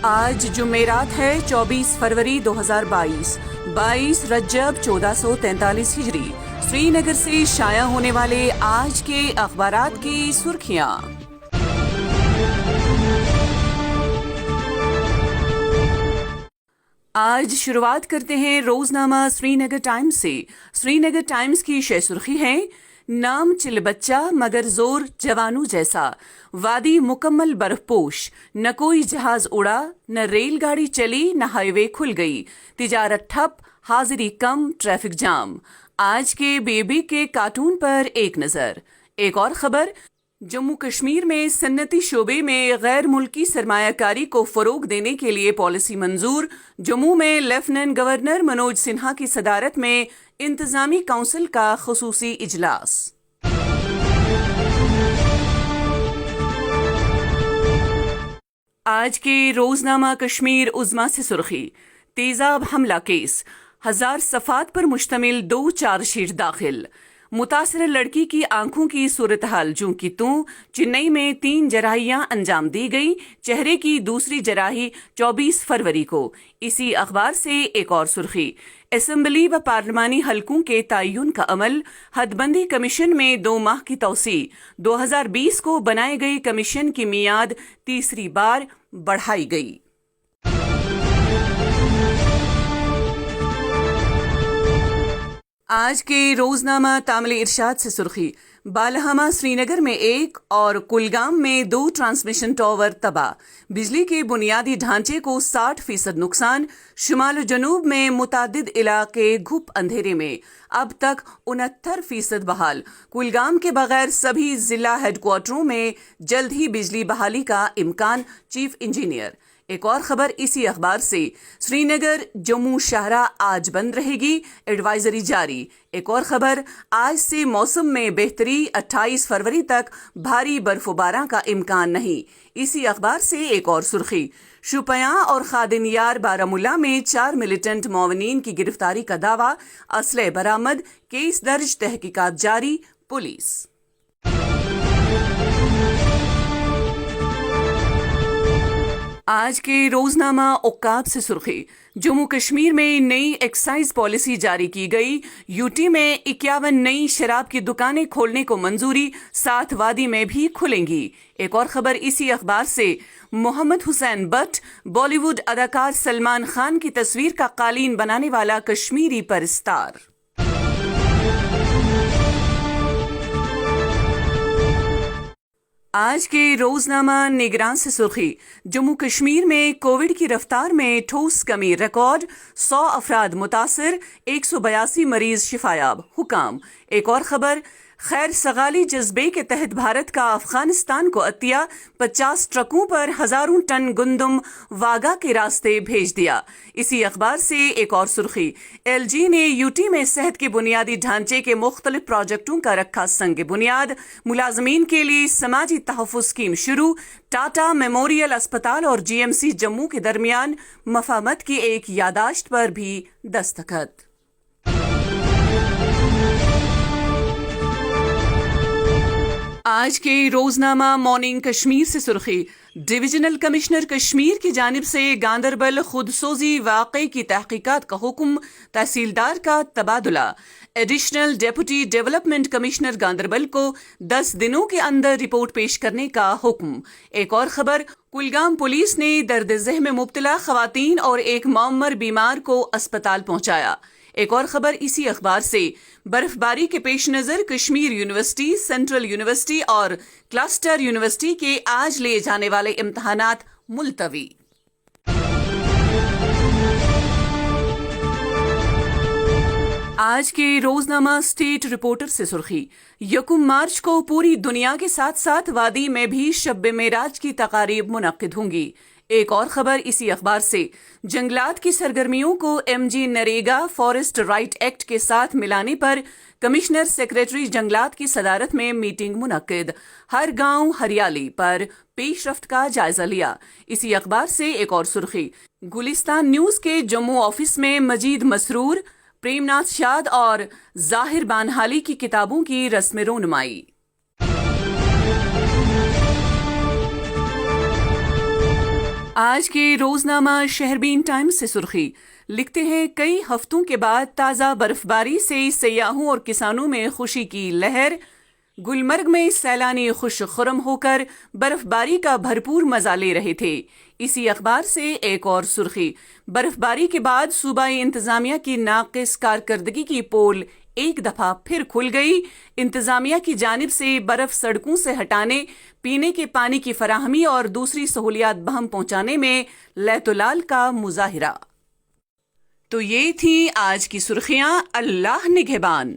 آج جمعرات ہے 24 فروری 2022 22 رجب 1443 ہجری۔ سری نگر سے شائع ہونے والے آج کے اخبارات کی سرخیاں۔ آج شروعات کرتے ہیں روزنامہ سری نگر ٹائمز سے۔ سری نگر ٹائمز کی شہ سرخی ہے: نام چل بچہ مگر زور جوانوں جیسا، وادی مکمل برف پوش، نہ کوئی جہاز اڑا، نہ ریل گاڑی چلی، نہ ہائی وے کھل گئی، تجارت ٹھپ، حاضری کم، ٹریفک جام۔ آج کے بی کے کارٹون پر ایک نظر۔ ایک اور خبر: جموں کشمیر میں صنعتی شعبے میں غیر ملکی سرمایہ کاری کو فروغ دینے کے لیے پالیسی منظور۔ جموں میں لیفٹیننٹ گورنر منوج سنہا کی صدارت میں انتظامی کونسل کا خصوصی اجلاس۔ آج کے روزنامہ کشمیر عظمیٰ سے سرخی: تیزاب حملہ کیس، 1000 صفحات پر مشتمل 2 چارج شیٹ داخل۔ متاثرہ لڑکی کی آنکھوں کی صورتحال جوں کی توں، چنئی میں 3 جراحیاں انجام دی گئی، چہرے کی دوسری جراحی 24 فروری کو۔ اسی اخبار سے ایک اور سرخی: اسمبلی و پارلیمانی حلقوں کے تعین کا عمل، حد بندی کمیشن میں 2 ماہ کی توسیع، 2020 کو بنائے گئے کمیشن کی میعاد تیسری بار بڑھائی گئی۔ آج کے روزنامہ تامل ارشاد سے سرخی: بالہمہ سری نگر میں 1 اور کلگام میں 2 ٹرانسمیشن ٹاور تباہ، بجلی کے بنیادی ڈھانچے کو 60% نقصان، شمال و جنوب میں متعدد علاقے گھپ اندھیرے میں، اب تک 69% بحال، کلگام کے بغیر سبھی ضلع ہیڈ کوارٹروں میں جلد ہی بجلی بحالی کا امکان، چیف انجینئر۔ ایک اور خبر اسی اخبار سے: سری نگر جموں شاہراہ آج بند رہے گی، ایڈوائزری جاری۔ ایک اور خبر: آج سے موسم میں بہتری، 28 فروری تک بھاری برف و باران کا امکان نہیں۔ اسی اخبار سے ایک اور سرخی: شوپیاں اور خادنیار بارہمولہ میں 4 ملیٹنٹ معاونین کی گرفتاری کا دعویٰ، اسلحے برآمد، کیس درج، تحقیقات جاری، پولیس۔ آج کے روزنامہ عکاب سے سرخی: جموں کشمیر میں نئی ایکسائز پالیسی جاری کی گئی، یوٹی میں 51 نئی شراب کی دکانیں کھولنے کو منظوری، 7 وادی میں بھی کھلیں گی۔ ایک اور خبر اسی اخبار سے: محمد حسین بٹ، بالی ووڈ اداکار سلمان خان کی تصویر کا قالین بنانے والا کشمیری پرستار۔ آج کے روزنامہ نگراں سے سرخی: جموں کشمیر میں کووڈ کی رفتار میں ٹھوس کمی ریکارڈ، 100 افراد متاثر، 182 مریض شفایاب، حکام۔ ایک اور خبر: خیر سگالی جذبے کے تحت بھارت کا افغانستان کو عطیہ، 50 ٹرکوں پر ہزاروں ٹن گندم واگا کے راستے بھیج دیا۔ اسی اخبار سے ایک اور سرخی: ایل جی نے یوٹی میں صحت کے بنیادی ڈھانچے کے مختلف پروجیکٹوں کا رکھا سنگ بنیاد، ملازمین کے لیے سماجی تحفظ اسکیم شروع، ٹاٹا میموریل اسپتال اور جی ایم سی جموں کے درمیان مفاہمت کی ایک یادداشت پر بھی دستخط۔ آج کے روزنامہ مارننگ کشمیر سے سرخی: ڈویژنل کمشنر کشمیر کی جانب سے گاندربل خودسوزی واقعے کی تحقیقات کا حکم، تحصیلدار کا تبادلہ، additional deputy development commissioner Ganderbal کو 10 دنوں کے اندر رپورٹ پیش کرنے کا حکم۔ ایک اور خبر: کلگام پولیس نے درد ذہن میں مبتلا خواتین اور ایک معمر بیمار کو اسپتال پہنچایا۔ ایک اور خبر اسی اخبار سے: برف باری کے پیش نظر کشمیر یونیورسٹی، سینٹرل یونیورسٹی اور کلسٹر یونیورسٹی کے آج لیے جانے والے امتحانات ملتوی۔ آج کے روزنامہ اسٹیٹ رپورٹر سے سرخی: 1 مارچ کو پوری دنیا کے ساتھ ساتھ وادی میں بھی شب معراج کی تقاریب منعقد ہوں گی۔ ایک اور خبر اسی اخبار سے: جنگلات کی سرگرمیوں کو M G NREGA forest right act کے ساتھ ملانے پر کمشنر سیکریٹری جنگلات کی صدارت میں میٹنگ منعقد، ہر گاؤں ہریالی پر پیش رفت کا جائزہ لیا۔ اسی اخبار سے ایک اور سرخی: گلستان نیوز کے جموں آفس میں مجید مسرور، پریم ناتھ شاد اور ظاہر بانحالی کی کتابوں کی رسم رونمائی۔ آج کے روزنامہ شہربین ٹائمز سے سرخی لکھتے ہیں، کئی ہفتوں کے بعد تازہ برف باری سے سیاحوں اور کسانوں میں خوشی کی لہر۔ گلمرگ میں سیلانی خوش خرم ہو کر برف باری کا بھرپور مزہ لے رہے تھے۔ اسی اخبار سے ایک اور سرخی، برف باری کے بعد صوبائی انتظامیہ کی ناقص کارکردگی کی پول ایک دفعہ پھر کھل گئی۔ انتظامیہ کی جانب سے برف سڑکوں سے ہٹانے، پینے کے پانی کی فراہمی اور دوسری سہولیات بہم پہنچانے میں لیت و لال کا مظاہرہ۔ تو یہ تھی آج کی سرخیاں۔ اللہ نگہبان۔